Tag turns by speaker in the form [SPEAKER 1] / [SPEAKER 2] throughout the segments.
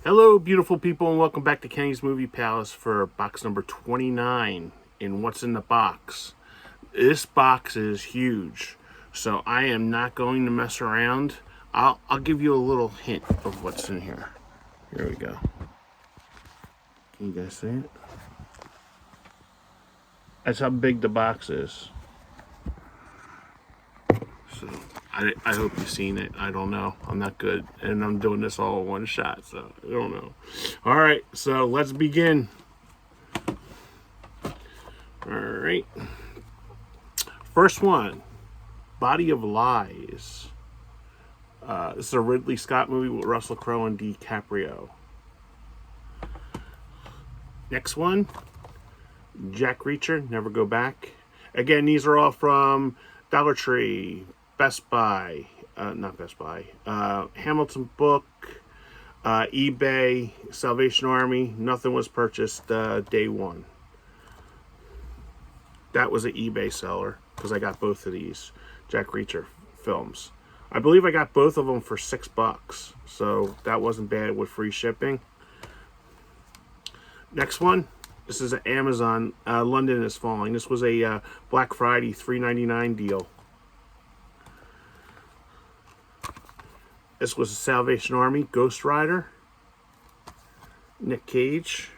[SPEAKER 1] Hello, beautiful people, and welcome back to Kenny's Movie Palace for box number 29 in What's in the Box. This box is huge, so I am not going to mess around. I'll give you a little hint of what's in here. Here we go. Can you guys see it? That's how big the box is. So I hope you've seen it. I don't know. I'm not good. And I'm doing this all in one shot, so I don't know. All right, so let's begin. All right. First one, Body of Lies. This is a Ridley Scott movie with Russell Crowe and DiCaprio. Next one, Jack Reacher, Never Go Back. Again, these are all from Dollar Tree, Best Buy, not Best Buy, Hamilton Book, eBay, Salvation Army. Nothing was purchased day one. That was an eBay seller because I got both of these Jack Reacher films. I believe I got both of them for $6, so that wasn't bad with free shipping. Next one, this is an Amazon, London is Falling. This was a Black Friday $3.99 deal. This was a Salvation Army, Ghost Rider, Nick Cage.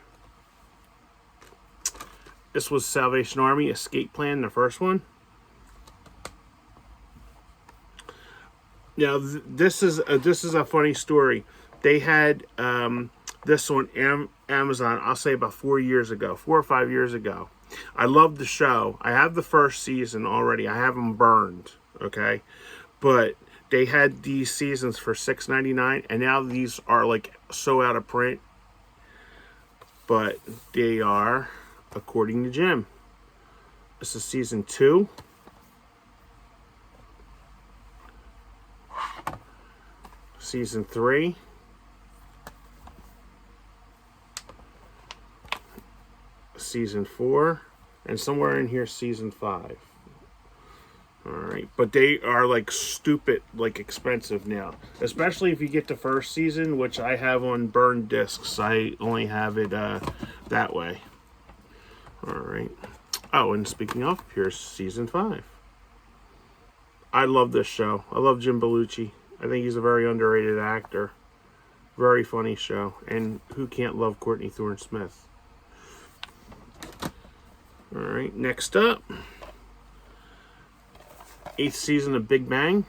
[SPEAKER 1] This was Salvation Army, Escape Plan, the first one. Now, this is a funny story. They had this on Amazon, I'll say about 4 or 5 years ago. I loved the show. I have the first season already. I have them burned, okay? But they had these seasons for $6.99, and now these are like so out of print. But they are, according to Jim. This is season 2. Season 3. Season 4. And somewhere in here, season 5. Alright, but they are like stupid, like expensive now. Especially if you get the first season, which I have on burned discs. I only have it that way. Alright. Oh, and speaking of, here's season 5. I love this show. I love Jim Belushi. I think he's a very underrated actor. Very funny show. And who can't love Courtney Thorne-Smith? Alright, next up. 8th season of Big Bang.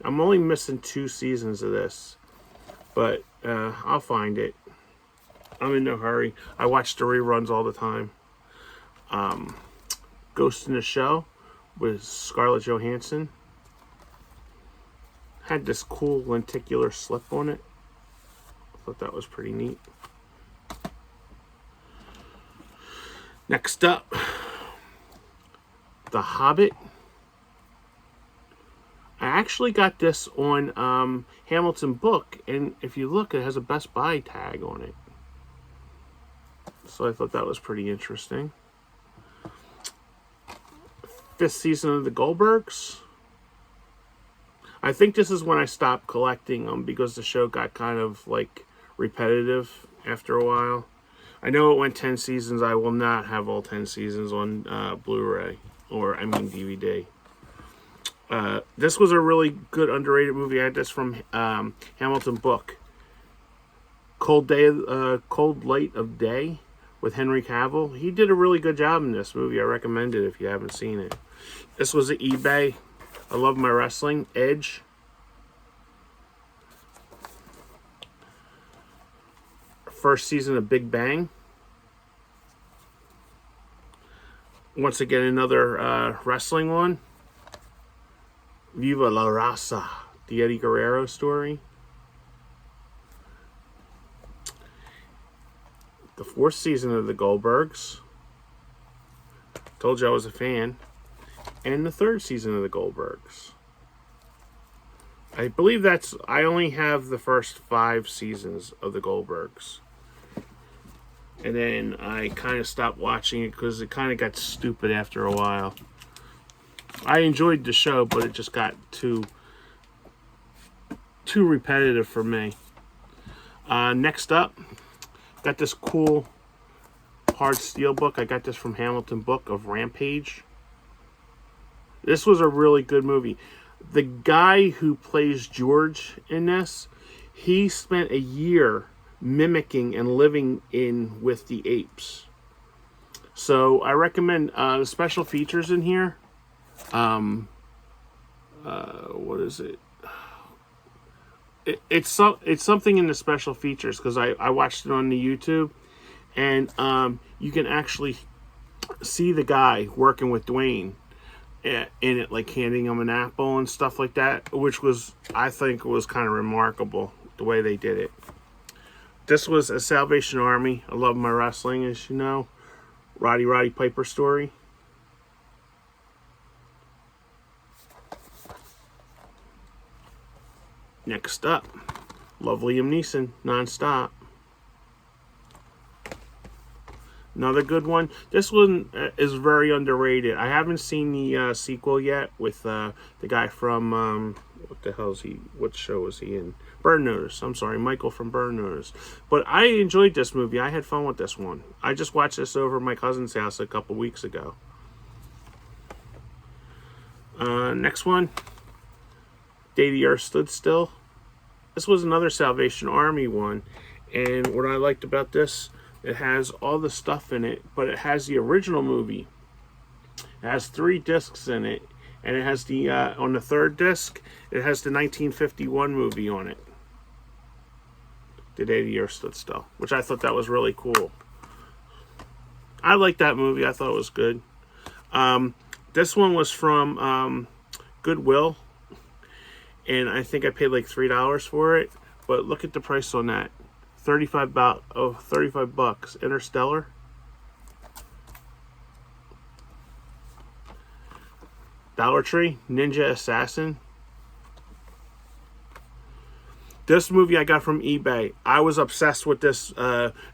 [SPEAKER 1] I'm only missing 2 seasons of this, but I'll find it. I'm in no hurry. I watch the reruns all the time. Ghost in the Shell with Scarlett Johansson. Had this cool lenticular slip on it. I thought that was pretty neat. Next up, The Hobbit. I actually got this on Hamilton Book, and if you look, it has a Best Buy tag on it. So I thought that was pretty interesting. 5th season of The Goldbergs. I think this is when I stopped collecting them because the show got kind of like repetitive after a while. I know it went 10 seasons. I will not have all 10 seasons on Blu-ray. Or, I mean, DVD. This was a really good, underrated movie. I had this from Hamilton Book. Cold Light of Day with Henry Cavill. He did a really good job in this movie. I recommend it if you haven't seen it. This was at eBay. I love my wrestling. Edge. First season of Big Bang. Once again, another wrestling one. Viva la Raza, the Eddie Guerrero story. The 4th season of The Goldbergs. Told you I was a fan. And the 3rd season of The Goldbergs. I believe I only have the first 5 seasons of The Goldbergs. And then I kind of stopped watching it because it kind of got stupid after a while. I enjoyed the show, but it just got too repetitive for me. Next up, got this cool hard steel book. I got this from Hamilton Book of Rampage. This was a really good movie. The guy who plays George in this, he spent a year mimicking and living in with the apes. So I recommend the special features in here. What is it? It's something in the special features because I watched it on the YouTube, and you can actually see the guy working with Dwayne in it, like handing him an apple and stuff like that, which was, I think, was kind of remarkable the way they did it. This was a Salvation Army. I love my wrestling, as you know. Roddy Piper story. Next up, love Liam Neeson, Non-Stop. Another good one. This one is very underrated. I haven't seen the sequel yet with the guy from, what the hell is he, what show was he in? Burn Notice. I'm sorry, Michael from Burn Notice. But I enjoyed this movie. I had fun with this one. I just watched this over at my cousin's house a couple weeks ago. Next one, Day the Earth Stood Still. This was another Salvation Army one. And what I liked about this, it has all the stuff in it, but it has the original movie. It has 3 discs in it. And it has the, on the 3rd disc, it has the 1951 movie on it. The Day the Earth Stood Still. Which I thought that was really cool. I liked that movie. I thought it was good. This one was from Goodwill. And I think I paid like $3 for it. But look at the price on that. $35. Interstellar. Dollar Tree, Ninja Assassin. This movie I got from eBay. I was obsessed with this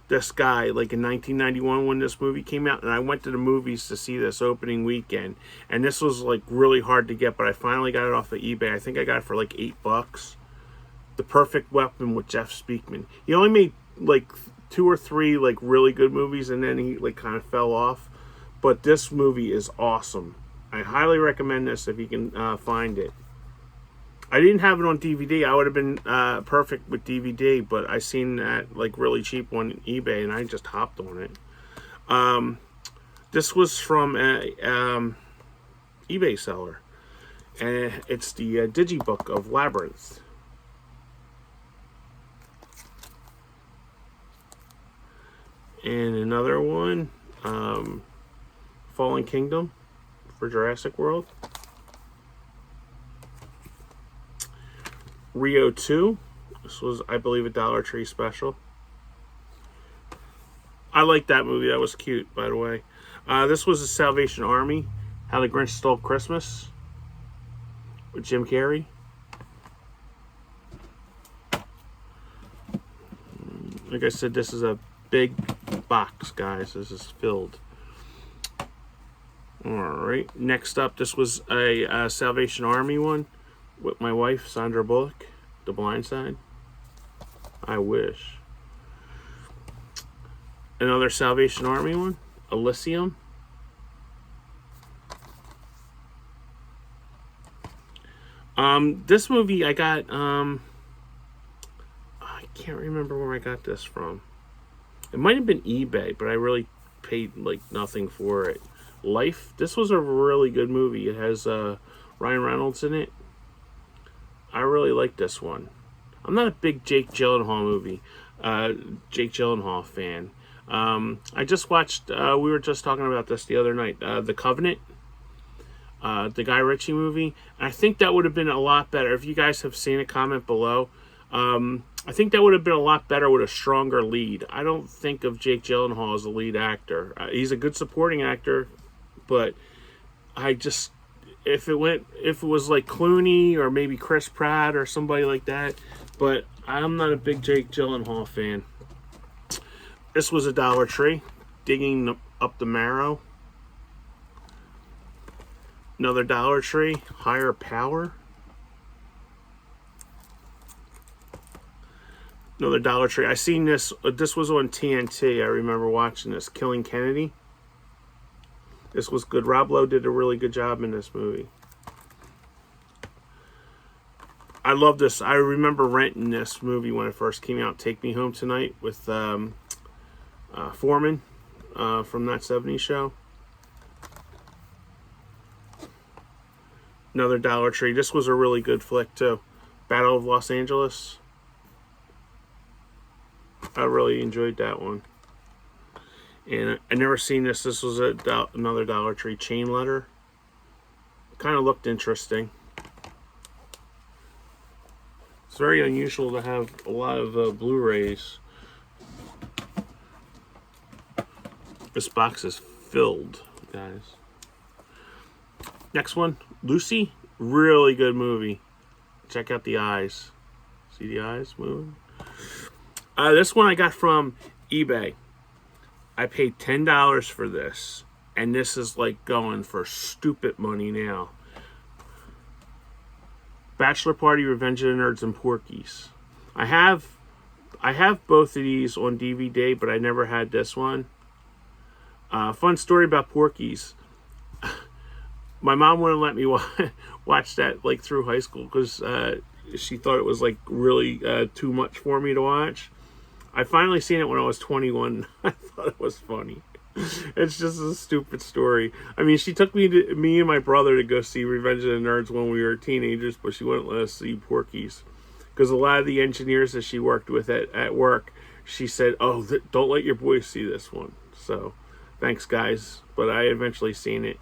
[SPEAKER 1] this guy like in 1991 when this movie came out, and I went to the movies to see this opening weekend. And this was like really hard to get, but I finally got it off of eBay. I think I got it for like $8. The Perfect Weapon with Jeff Speakman. He only made like 2 or 3 like really good movies, and then he like kind of fell off. But this movie is awesome. I highly recommend this if you can find it. I didn't have it on DVD. I would have been perfect with DVD, but I seen that like really cheap on eBay, and I just hopped on it. This was from a eBay seller, and it's the Digibook of Labyrinth. And another one, Fallen Kingdom for Jurassic World. Rio 2. This was, I believe, a Dollar Tree special. I liked that movie. That was cute, by the way. This was a Salvation Army. How the Grinch Stole Christmas with Jim Carrey. Like I said, this is a big box, guys. This is filled. Alright, next up, this was a Salvation Army one with my wife, Sandra Bullock, The Blind Side. I wish. Another Salvation Army one, Elysium. This movie I got, I can't remember where I got this from. It might have been eBay, but I really paid like nothing for it. Life. This was a really good movie. It has Ryan Reynolds in it. I really like this one. I'm not a big Jake Gyllenhaal fan. I just watched, we were just talking about this the other night, The Covenant, the Guy Ritchie movie. And I think that would have been a lot better. If you guys have seen it, comment below. I think that would have been a lot better with a stronger lead. I don't think of Jake Gyllenhaal as a lead actor. He's a good supporting actor, but I just, if it was like Clooney or maybe Chris Pratt or somebody like that, but I'm not a big Jake Gyllenhaal fan. This was a Dollar Tree, Digging Up the Marrow. Another Dollar Tree, Higher Power. Another Dollar Tree. I seen this. This was on TNT. I remember watching this. Killing Kennedy. This was good. Rob Lowe did a really good job in this movie. I love this. I remember renting this movie when it first came out. Take Me Home Tonight with Foreman from That 70s Show. Another Dollar Tree. This was a really good flick too. Battle of Los Angeles. I really enjoyed that one. And I never seen this. This was another Dollar Tree. Chain Letter. Kind of looked interesting. It's very unusual to have a lot of Blu-rays. This box is filled, guys. Next one, Lucy. Really good movie. Check out the eyes. See the eyes moving? This one I got from eBay. I paid $10 for this, and this is like going for stupid money now. Bachelor Party, Revenge of the Nerds, and Porky's. I have both of these on DVD, but I never had this one. Fun story about Porky's. My mom wouldn't let me watch that like through high school because she thought it was like really too much for me to watch. I finally seen it when I was 21. I thought it was funny. It's just a stupid story. I mean, she took me and my brother to go see Revenge of the Nerds when we were teenagers, but she wouldn't let us see Porky's because a lot of the engineers that she worked with at work, she said, "Oh, don't let your boys see this one." So, thanks, guys. But I eventually seen it,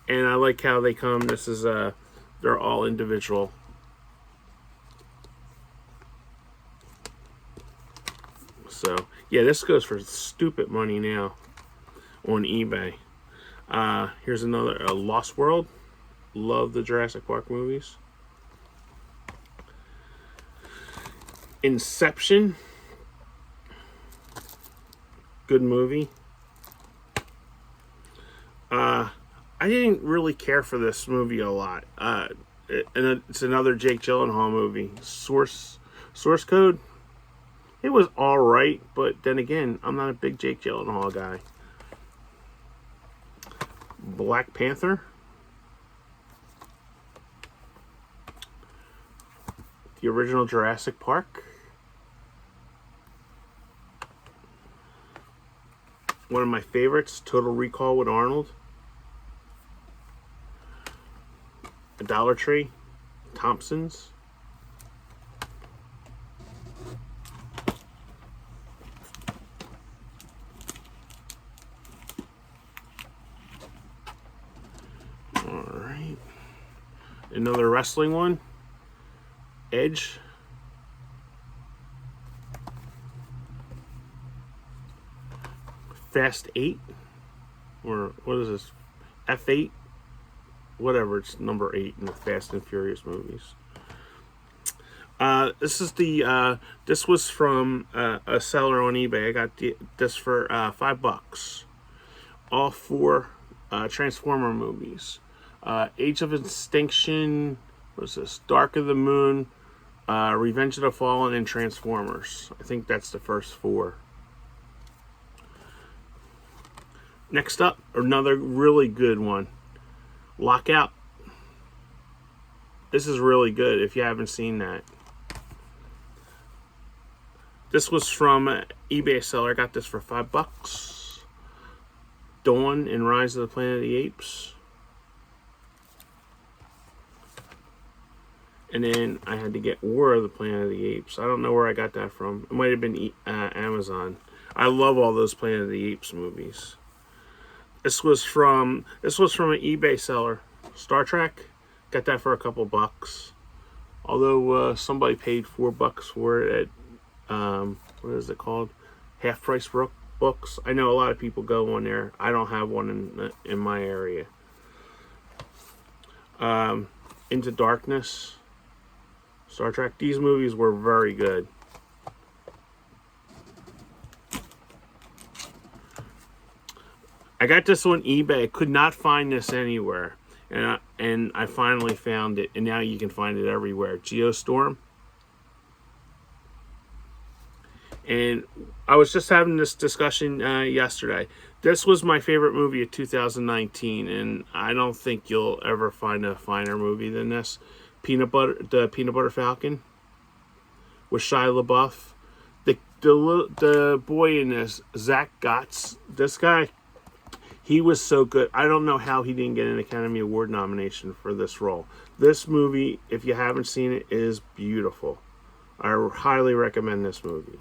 [SPEAKER 1] and I like how they come. This is they're all individual. So, yeah, this goes for stupid money now on eBay. Here's another Lost World. Love the Jurassic Park movies. Inception. Good movie. I didn't really care for this movie a lot. And it's another Jake Gyllenhaal movie. Source Code. It was alright, but then again, I'm not a big Jake Gyllenhaal guy. Black Panther. The original Jurassic Park. One of my favorites, Total Recall with Arnold. A Dollar Tree. Thompson's. Alright. Another wrestling one. Edge. Fast 8. Or what is this? F8? Whatever, it's number 8 in the Fast and Furious movies. This is this was from a seller on eBay. I got this for $5. All 4 Transformer movies. Age of Extinction, what is this? Dark of the Moon, Revenge of the Fallen, and Transformers. I think that's the first 4. Next up, another really good one. Lockout. This is really good if you haven't seen that. This was from an eBay seller. I got this for $5. Dawn and Rise of the Planet of the Apes. And then I had to get War of the Planet of the Apes. I don't know where I got that from. It might have been Amazon. I love all those Planet of the Apes movies. This was from an eBay seller. Star Trek. Got that for a couple bucks. Although somebody paid $4 for it at what is it called? Half Price Books. I know a lot of people go on there. I don't have one in my area. Into Darkness. Star Trek. These movies were very good. I got this on eBay. I could not find this anywhere. And I finally found it. And now you can find it everywhere. Geostorm. And I was just having this discussion yesterday. This was my favorite movie of 2019, and I don't think you'll ever find a finer movie than this. The Peanut Butter Falcon with Shia LaBeouf. The boy in this, Zach Gotts, this guy, he was so good. I don't know how he didn't get an Academy Award nomination for this role. This movie, if you haven't seen it, is beautiful. I highly recommend this movie.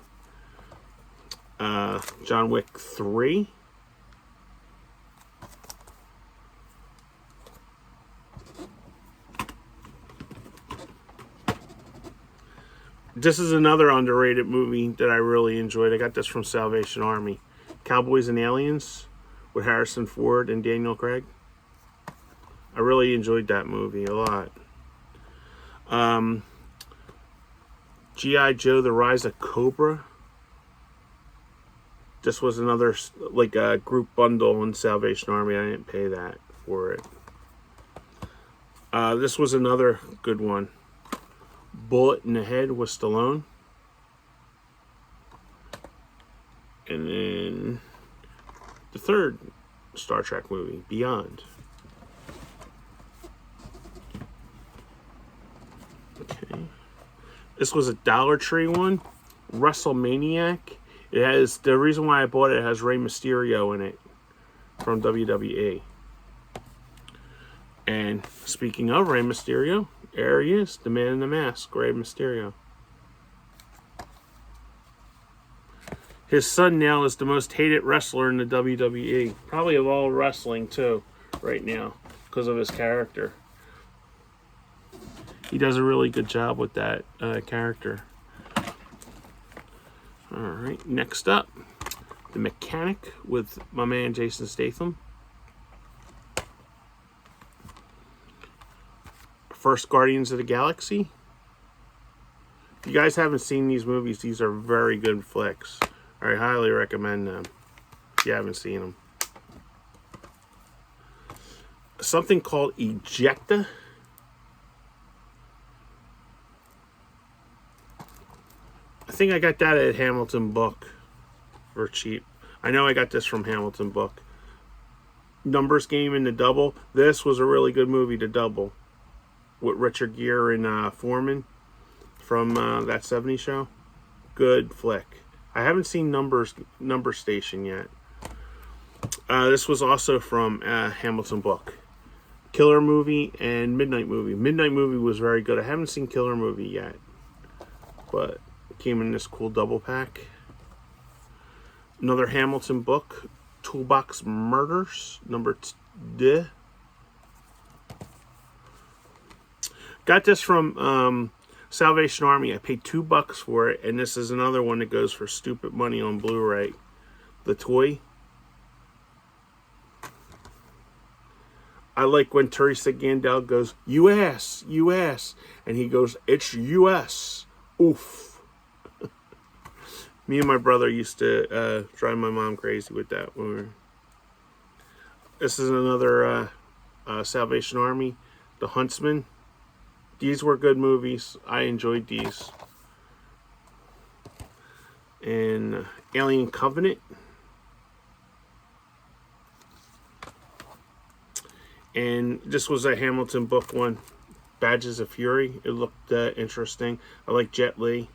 [SPEAKER 1] John Wick 3. This is another underrated movie that I really enjoyed. I got this from Salvation Army. Cowboys and Aliens with Harrison Ford and Daniel Craig. I really enjoyed that movie a lot. G.I. Joe, The Rise of Cobra. This was another, like a group bundle in Salvation Army. I didn't pay that for it. This was another good one. Bullet in the Head with Stallone. And then the third Star Trek movie, Beyond. Okay. This was a Dollar Tree one. WrestleManiac. It has, the reason why I bought it, it has Rey Mysterio in it from WWE. And speaking of Rey Mysterio, there he is, the man in the mask, Rey Mysterio. His son now is the most hated wrestler in the WWE. Probably of all wrestling, too, right now, because of his character. He does a really good job with that character. Alright, next up, The Mechanic with my man Jason Statham. First Guardians of the Galaxy. If you guys haven't seen these movies, these are very good flicks. I highly recommend them if you haven't seen them. Something called Ejecta. I think I got that at Hamilton Book for cheap. I know I got this from Hamilton Book. Numbers Game in the Double. This was a really good movie to double. With Richard Gere and Foreman from that 70s show. Good flick. I haven't seen Number Station yet. This was also from Hamilton Book. Killer Movie and Midnight Movie. Midnight Movie was very good. I haven't seen Killer Movie yet. But it came in this cool double pack. Another Hamilton Book. Toolbox Murders. Number 2. Got this from Salvation Army. I paid $2 for it, and this is another one that goes for stupid money on Blu-ray. The Toy. I like when Teresa Gandel goes, U.S., U.S., and he goes, it's U.S. Oof. Me and my brother used to drive my mom crazy with that. This is another Salvation Army. The Huntsman. These were good movies. I enjoyed these. And Alien Covenant. And this was a Hamilton Book one. Badges of Fury. It looked interesting. I like Jet Li.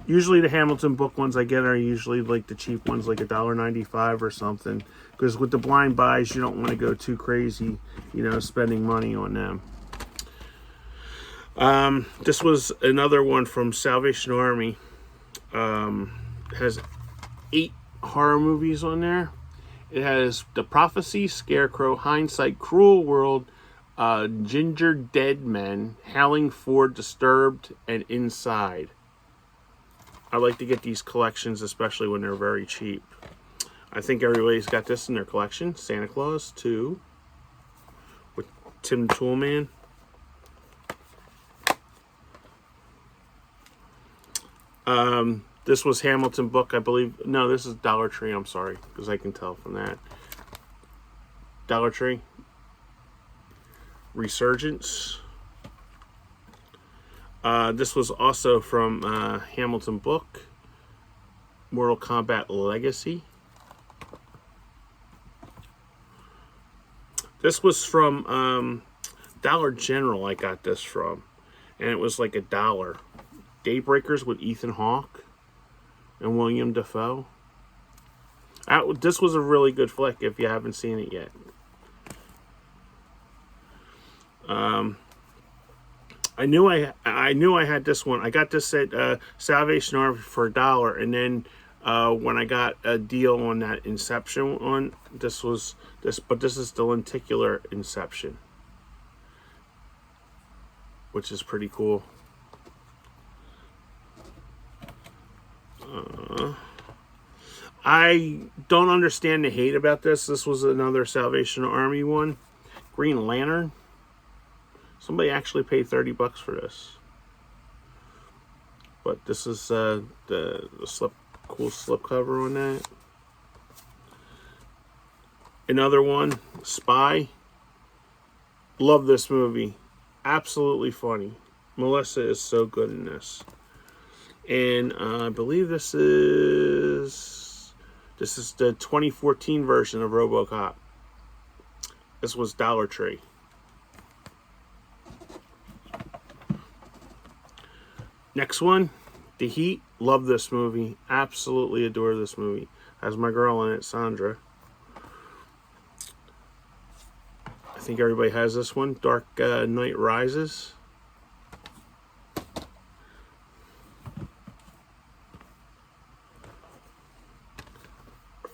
[SPEAKER 1] Usually the Hamilton Book ones I get are usually like the cheap ones, like $1.95 or something. Because with the blind buys, you don't want to go too crazy, spending money on them. This was another one from Salvation Army. It has 8 horror movies on there. It has The Prophecy, Scarecrow, Hindsight, Cruel World, Ginger Dead Men, Howling 4, Disturbed, and Inside. I like to get these collections, especially when they're very cheap. I think everybody's got this in their collection. Santa Claus 2 with Tim the Toolman. This was Hamilton Book, I believe. No, this is Dollar Tree. I'm sorry, because I can tell from that. Dollar Tree. Resurgence. This was also from Hamilton book, Mortal Kombat Legacy. This was from Dollar General. I got this from, and it was like $1. Daybreakers with Ethan Hawke and William Dafoe. This was a really good flick if you haven't seen it yet. I knew I had this one. I got this at Salvation Army for $1, and then when I got a deal on that Inception one, this is the lenticular Inception, which is pretty cool. I don't understand the hate about this. This was another Salvation Army one. Green Lantern. Somebody actually paid $30 for this. But this is the cool slip cover on that. Another one, Spy. Love this movie. Absolutely funny. Melissa is so good in this. And I believe this is the 2014 version of RoboCop. This was Dollar Tree. Next one, The Heat. Love this movie. Absolutely adore this movie. Has my girl in it, Sandra. I think everybody has this one. Dark Knight Rises.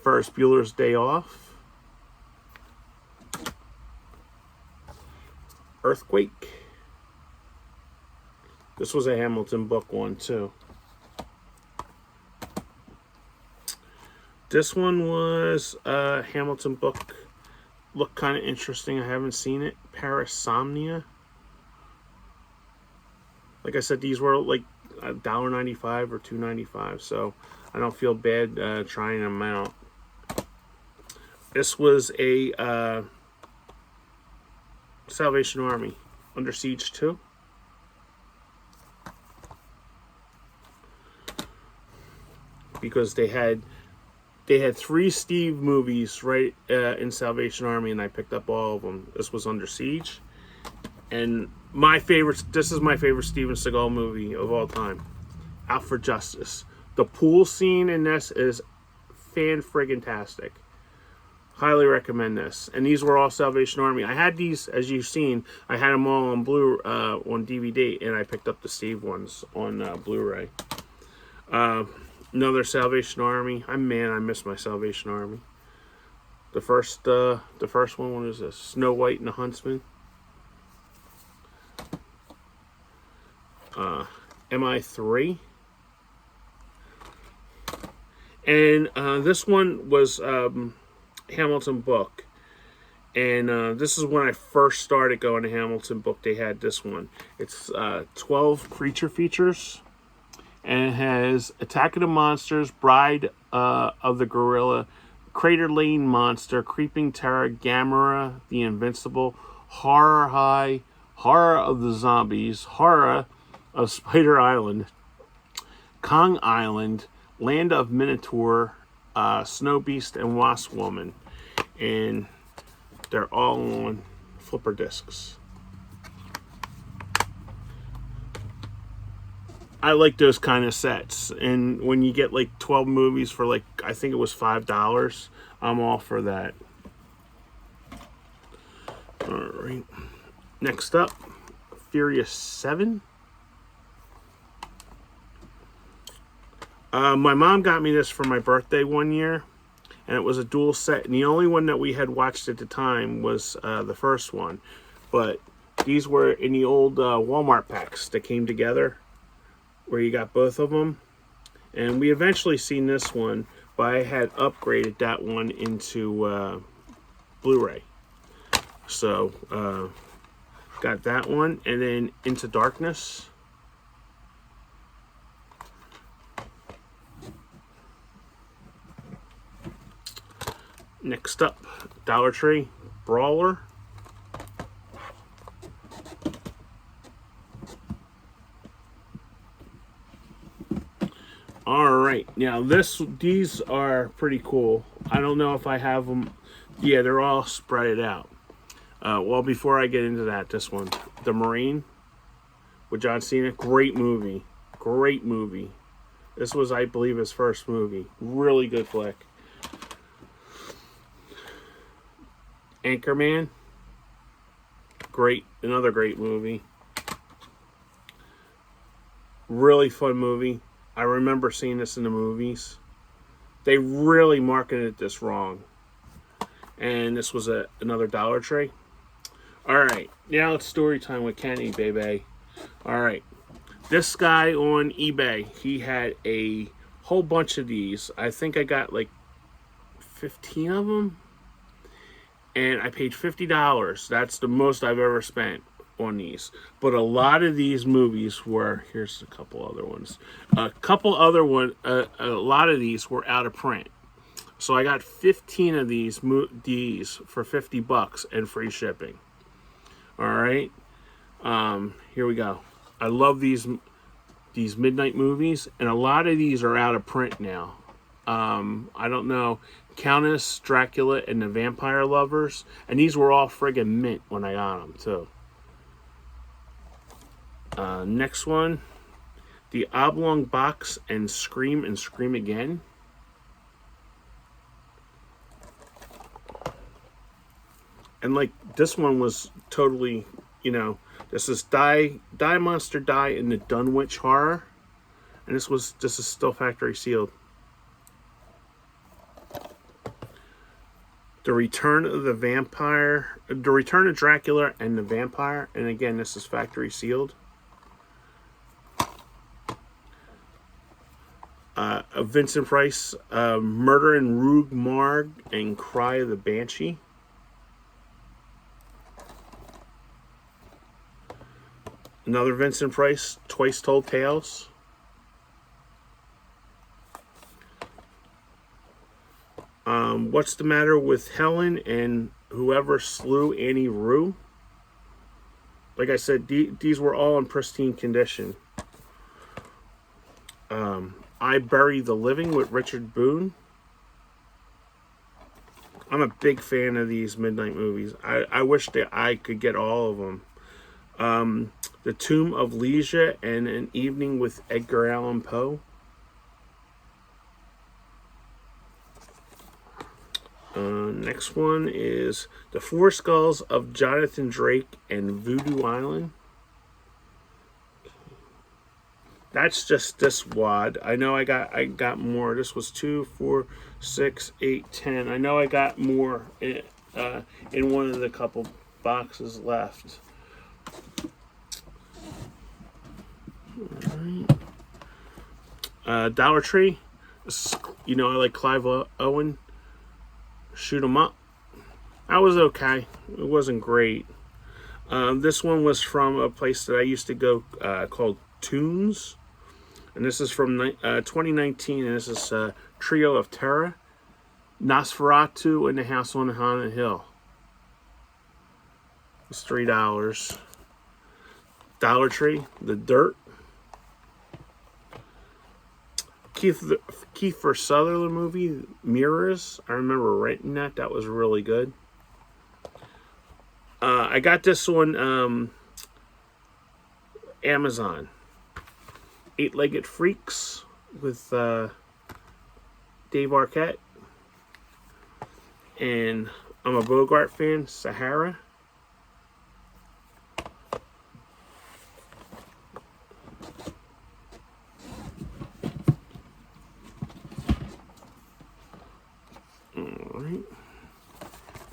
[SPEAKER 1] Ferris Bueller's Day Off. Earthquake. This was a Hamilton book one too. This one was a Hamilton book. Looked kind of interesting. I haven't seen it. Parasomnia. Like I said, these were like $1.95 or $2.95, so I don't feel bad trying them out. This was a Salvation Army, Under Siege 2. Because they had 3 Steve movies right in Salvation Army, and I picked up all of them. This was Under Siege, and this is my favorite Steven Seagal movie of all time, Out for Justice. The pool scene in this is fan-friggin-tastic. Highly recommend this. And these were all Salvation Army. I had these, as you've seen, I had them all on on DVD, and I picked up the Steve ones on Blu-ray. Another Salvation Army. I miss my Salvation Army. The first one, what is this? Snow White and the Huntsman. MI3. And this one was Hamilton book. And this is when I first started going to Hamilton book. They had this one. It's 12 creature features. And it has Attack of the Monsters, Bride of the Gorilla, Crater Lane Monster, Creeping Terror, Gamera, The Invincible, Horror High, Horror of the Zombies, Horror of Spider Island, Kong Island, Land of Minotaur, Snow Beast, and Wasp Woman. And they're all on flipper discs. I like those kind of sets, and when you get like 12 movies for like, I think it was $5, I'm all for that. All right, next up, Furious 7. My mom got me this for my birthday one year, and it was a dual set, and the only one that we had watched at the time was the first one, but these were in the old Walmart packs that came together, where you got both of them. And we eventually seen this one, but I had upgraded that one into Blu-ray. So got that one, and then Into Darkness. Next up, Dollar Tree, Brawler. All right, now these are pretty cool. I don't know if I have them. Yeah, they're all spread out. Well, before I get into that, this one, The Marine with John Cena, great movie, great movie. This was, I believe, his first movie. Really good flick. Anchorman, great, another great movie. Really fun movie. I remember seeing this in the movies. They really marketed this wrong. And this was another Dollar Tree. All right, now it's story time with Kenny, baby. All right, this guy on eBay, he had a whole bunch of these. I think I got like 15 of them. And I paid $50. That's the most I've ever spent on these. But a lot of these movies were, here's a couple other ones. A lot of these were out of print. So I got 15 of these for $50 and free shipping. All right. Here we go. I love these midnight movies, and a lot of these are out of print now. I don't know. Countess, Dracula, and the Vampire Lovers. And these were all friggin' mint when I got them, too. Next one. The Oblong Box and Scream Again. And, like, this one was totally, this is Die Monster Die in the Dunwich Horror. And this is still factory sealed. The Return of Dracula and the Vampire. And again, this is factory sealed. Vincent Price, Murder in Rue Morgue and Cry of the Banshee. Another Vincent Price, Twice Told Tales. What's the Matter with Helen and Whoever Slew Annie Rue? Like I said, these were all in pristine condition. I Bury the Living with Richard Boone. I'm a big fan of these midnight movies. I wish that I could get all of them. The Tomb of Leisure and An Evening with Edgar Allan Poe. Next one is The Four Skulls of Jonathan Drake and Voodoo Island. That's just this wad. I know I got more. This was 2, 4, 6, 8, 10. I know I got more in one of the couple boxes left. Dollar Tree. I like Clive Owen. Shoot 'em Up. That was okay. It wasn't great. This one was from a place that I used to go called Tunes. And this is from 2019. And this is Trio of Terror. Nosferatu in the House on the Haunted Hill. It's $3. Dollar Tree. The Dirt. Kiefer Sutherland movie, Mirrors. I remember renting that. That was really good. I got this on Amazon. Eight-Legged Freaks with Dave Arquette. And I'm a Bogart fan, Sahara.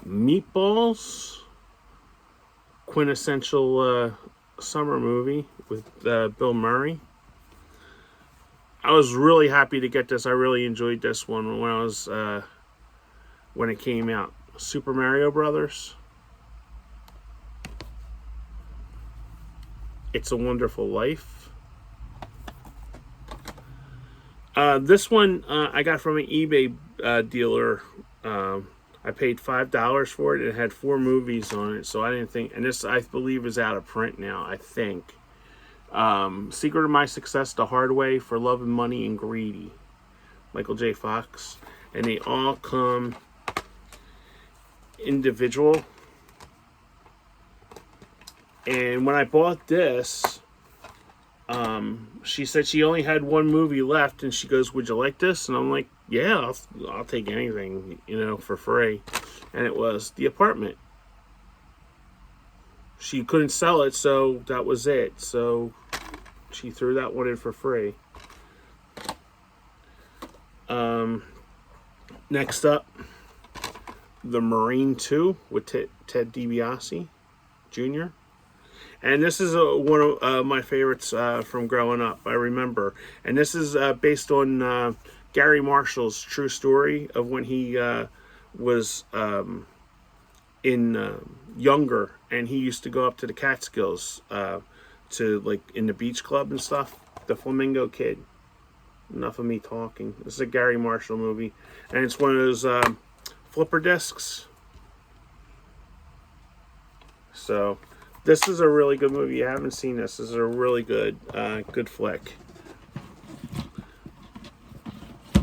[SPEAKER 1] Meatballs, quintessential summer movie with Bill Murray. I was really happy to get this. I really enjoyed this one when it came out. Super Mario Brothers. It's a Wonderful Life. This one I got from an eBay dealer. I paid $5 for it. It had 4 movies on it, so I didn't think. And this, I believe, is out of print now. I think. Secret of My Success, The Hard Way, For Love and Money, and Greedy. Michael J. Fox. And they all come individual. And when I bought this, she said she only had one movie left, and she goes, "Would you like this?" And I'm like, "Yeah, I'll take anything, for free." And it was The Apartment. She couldn't sell it, so that was it. So she threw that one in for free. Next up, The Marine 2 with Ted DiBiase Jr. And this is one of my favorites from growing up, I remember. And this is based on Gary Marshall's true story of when he was younger, and he used to go up to the Catskills to in the beach club and stuff. The Flamingo Kid. Enough of me talking. This is a Gary Marshall movie, and it's one of those flipper discs. So this is a really good movie. You haven't seen this. This is a really good flick.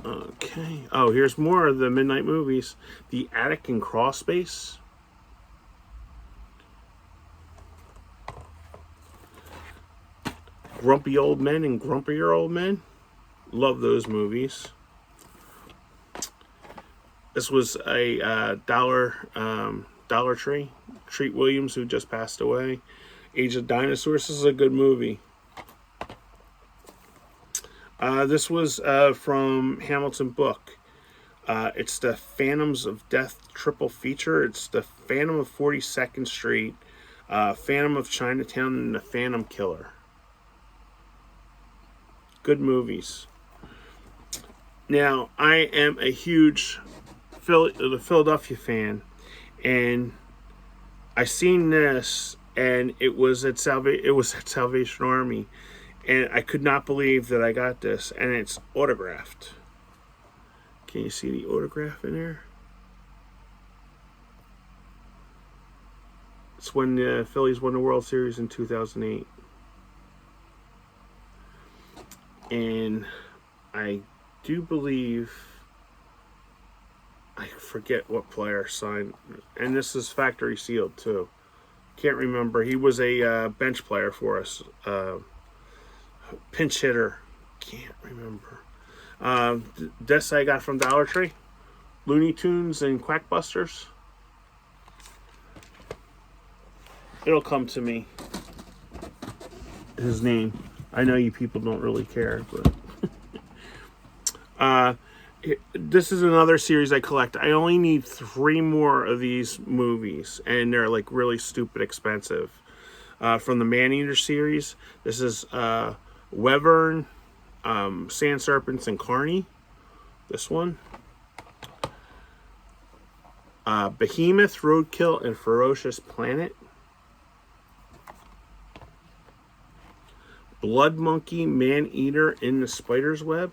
[SPEAKER 1] Okay. Oh, here's more of the midnight movies. The Attic and Crawl Space. Grumpy Old Men and Grumpier Old Men. Love those movies. This was a Dollar Tree. Treat Williams, who just passed away. Age of Dinosaurs. This is a good movie. This was from Hamilton Book. It's the Phantoms of Death triple feature. It's the Phantom of 42nd Street, Phantom of Chinatown, and the Phantom Killer. Good movies. Now, I am a huge Philadelphia fan, and I seen this, and it was at Salvation Army, and I could not believe that I got this, and it's autographed. Can you see the autograph in there? It's when the Phillies won the World Series in 2008. And I do believe, I forget what player signed, and this is factory sealed too. Can't remember. He was a bench player for us, pinch hitter. Can't remember. This I got from Dollar Tree. Looney Tunes and Quackbusters. It'll come to me. His name. I know you people don't really care, but this is another series I collect. I only need 3 more of these movies, and they're like really stupid expensive. From the Maneater series, this is Wyvern, Sand Serpents, and Carney. This one. Behemoth, Roadkill, and Ferocious Planet. Blood Monkey, Man-Eater in the Spider's Web.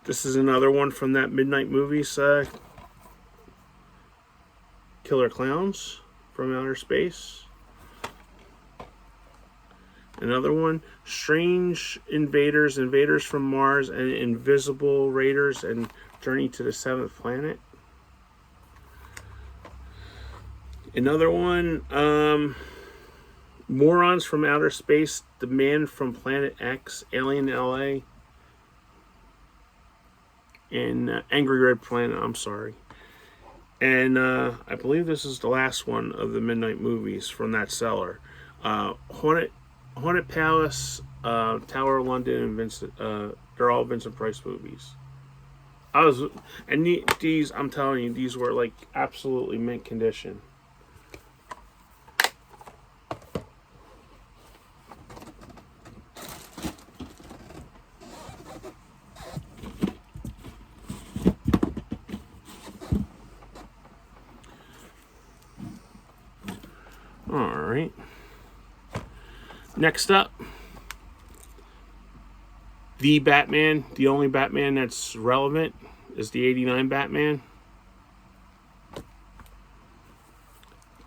[SPEAKER 1] This is another one from that Midnight Movies, Killer Clowns from Outer Space. Another one, Strange Invaders, Invaders from Mars, and Invisible Raiders, and Journey to the Seventh Planet. Another one, Morons from Outer Space, The Man from Planet X, Alien LA, and Angry Red Planet, I'm sorry. And I believe this is the last one of the Midnight Movies from that seller. Haunted Palace, Tower of London, and Vincent. They're all Vincent Price movies. These, I'm telling you, these were like absolutely mint condition. Alright. Next up, the Batman, the only Batman that's relevant, is the 89 Batman.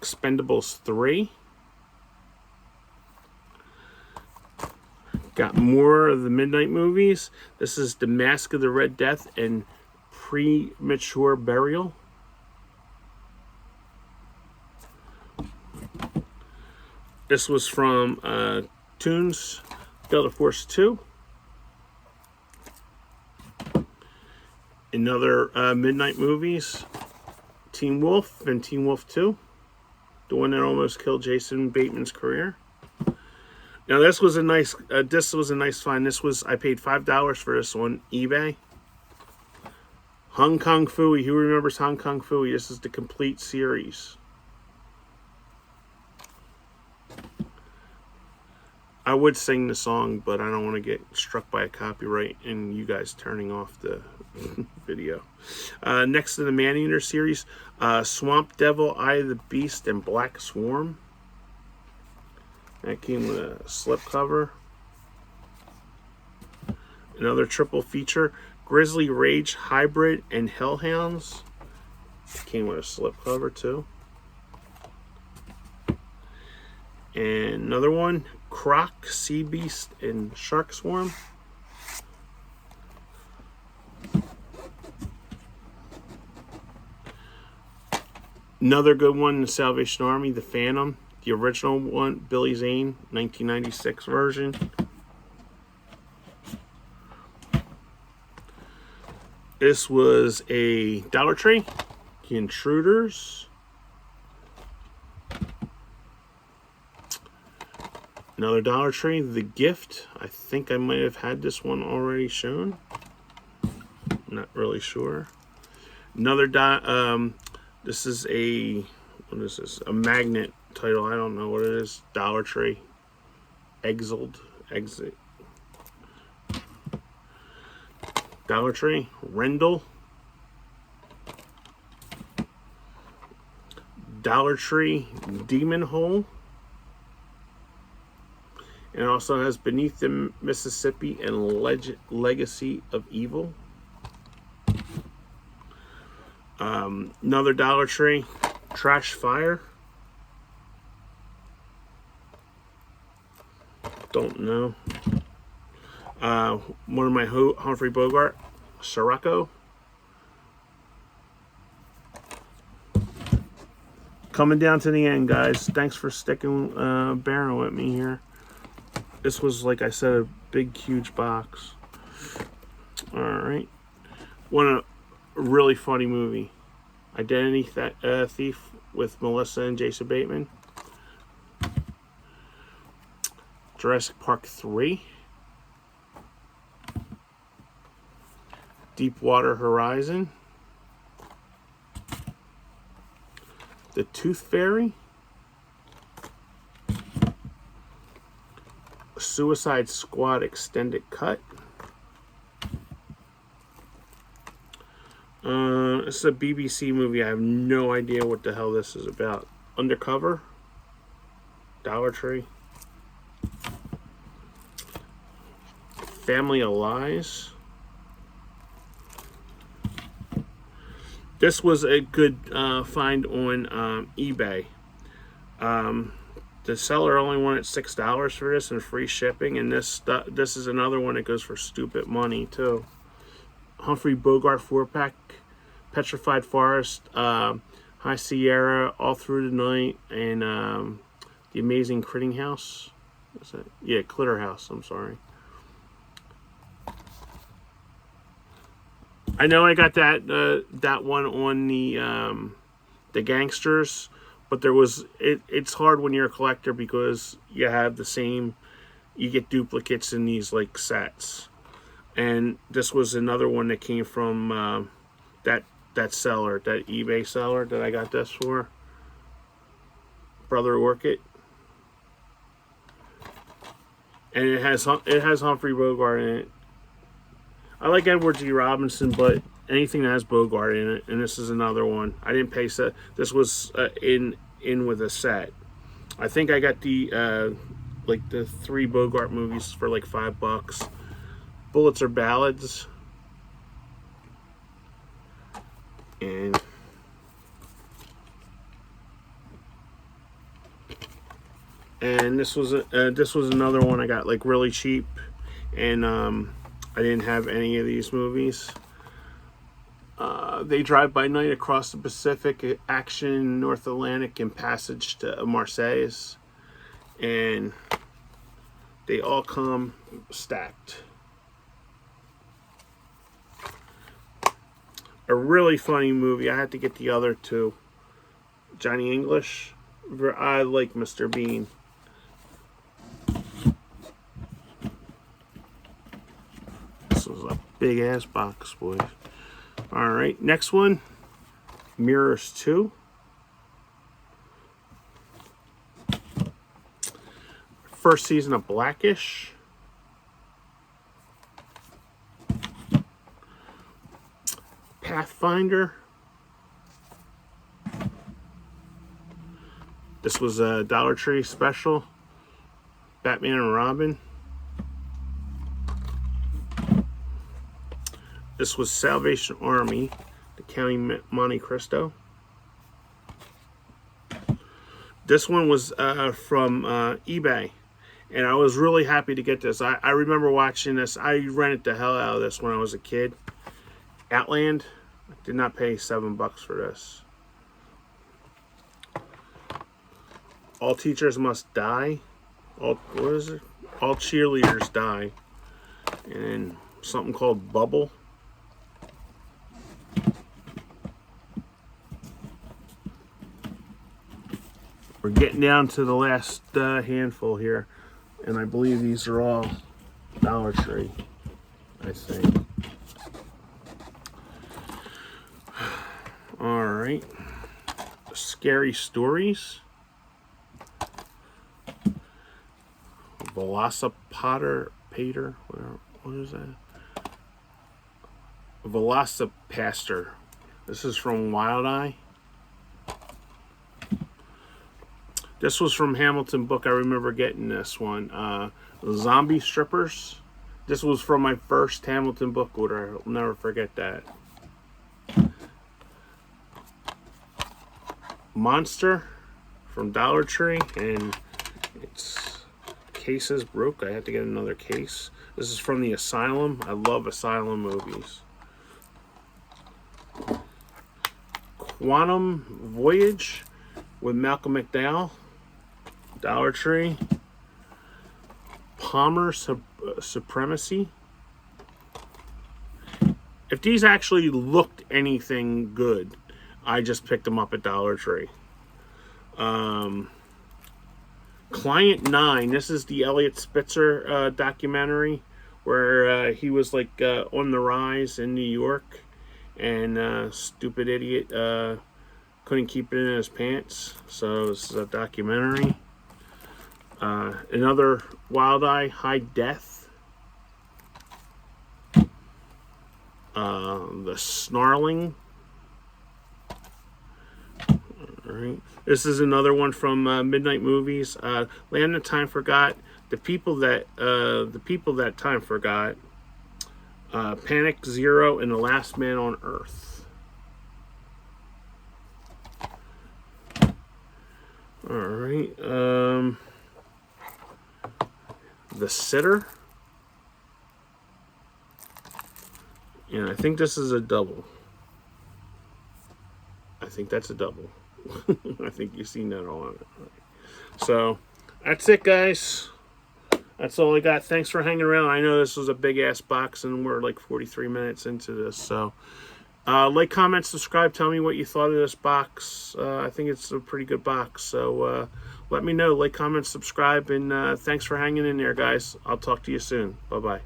[SPEAKER 1] Expendables 3. Got more of the Midnight movies. This is The Mask of the Red Death and Premature Burial. This was from Toons Delta Force 2. Another Midnight movies. Teen Wolf and Teen Wolf 2. The one that almost killed Jason Bateman's career. Now this was a nice find. I paid $5 for this on eBay. Hong Kong Phooey. Who remembers Hong Kong Phooey? This is the complete series. I would sing the song, but I don't want to get struck by a copyright and you guys turning off the video. Next to the Maneater series, Swamp Devil, Eye of the Beast, and Black Swarm. That came with a slipcover. Another triple feature, Grizzly Rage Hybrid and Hellhounds. Came with a slipcover too. And another one, Croc, Sea Beast, and Shark Swarm. Another good one, the Salvation Army, the Phantom. The original one, Billy Zane, 1996 version. This was a Dollar Tree. The Intruders. Another Dollar Tree, The Gift. I think I might have had this one already shown. Not really sure. Another this is a, what is this? A magnet title. I don't know what it is. Dollar Tree. Exit. Dollar Tree. Rendell. Dollar Tree. Demon Hole. And it also has Beneath the Mississippi and Legacy of Evil. Another Dollar Tree, Trash Fire. Don't know. One of my Humphrey Bogart, Sirocco. Coming down to the end, guys. Thanks for sticking, bearing with me here. This was, like I said, a big, huge box. Alright. A really funny movie. Identity Thief with Melissa and Jason Bateman. Jurassic Park 3. Deepwater Horizon. The Tooth Fairy. Suicide Squad Extended Cut. This is a BBC movie. I have no idea what the hell this is about. Undercover. Dollar Tree. Family of Lies. This was a good find on eBay. The seller only wanted $6 for this and free shipping, and this is another one that goes for stupid money too. Humphrey Bogart 4-pack, Petrified Forest, High Sierra, All Through the Night, and The Amazing Critting House. What's that? Yeah, Clitter House. I'm sorry. I know I got that one on the Gangsters. But there was, it's hard when you're a collector because you have the same, you get duplicates in these like sets. And this was another one that came from that seller, that eBay seller that I got this for. Brother Orchid. And it has Humphrey Bogart in it. I like Edward G. Robinson, but anything that has Bogart in it, and this is another one. I didn't pay set. This was in with a set. I think I got the like the 3 Bogart movies for like $5. Bullets Are Ballads, and this was another one I got like really cheap. and I didn't have any of these movies. They Drive by Night, Across the Pacific, Action, North Atlantic, and Passage to Marseilles. And they all come stacked. A really funny movie. I had to get the other two. Johnny English. I like Mr. Bean. This was a big ass box, boys. Alright, next one. Mirrors 2. First season of Blackish. Pathfinder. This was a Dollar Tree special. Batman and Robin. This was Salvation Army, the County Monte Cristo. This one was from eBay, and I was really happy to get this. I remember watching this. I rented the hell out of this when I was a kid. Outland. I did not pay $7 for this. All Teachers Must Die. What is it? All Cheerleaders Die. And something called Bubble. We're getting down to the last handful here, and I believe these are all Dollar Tree, I think. All right. Scary Stories. Velocipator, what is that? Velocipaster. This is from Wild Eye. This was from Hamilton book. I remember getting this one. Zombie Strippers. This was from my first Hamilton book order. I'll never forget that. Monster from Dollar Tree, and its case is broke. I had to get another case. This is from the Asylum. I love Asylum movies. Quantum Voyage with Malcolm McDowell. Dollar Tree. Palmer Supremacy. If these actually looked anything good, I just picked them up at Dollar Tree. Client 9. This is the Elliot Spitzer documentary where he was like on the rise in New York, and stupid idiot couldn't keep it in his pants. So this is a documentary. Another Wild Eye, High Death. The Snarling. Alright. This is another one from Midnight Movies. Land of Time Forgot. The People That Time Forgot. Panic Zero, and The Last Man on Earth. Alright. The Sitter. And I think this is a double. I think that's a double. I think you've seen that all on it. Right. So, that's it, guys. That's all I got. Thanks for hanging around. I know this was a big-ass box, and we're like 43 minutes into this. So, like, comment, subscribe. Tell me what you thought of this box. I think it's a pretty good box. So, let me know. Like, comment, subscribe, and thanks for hanging in there, guys. I'll talk to you soon. Bye-bye.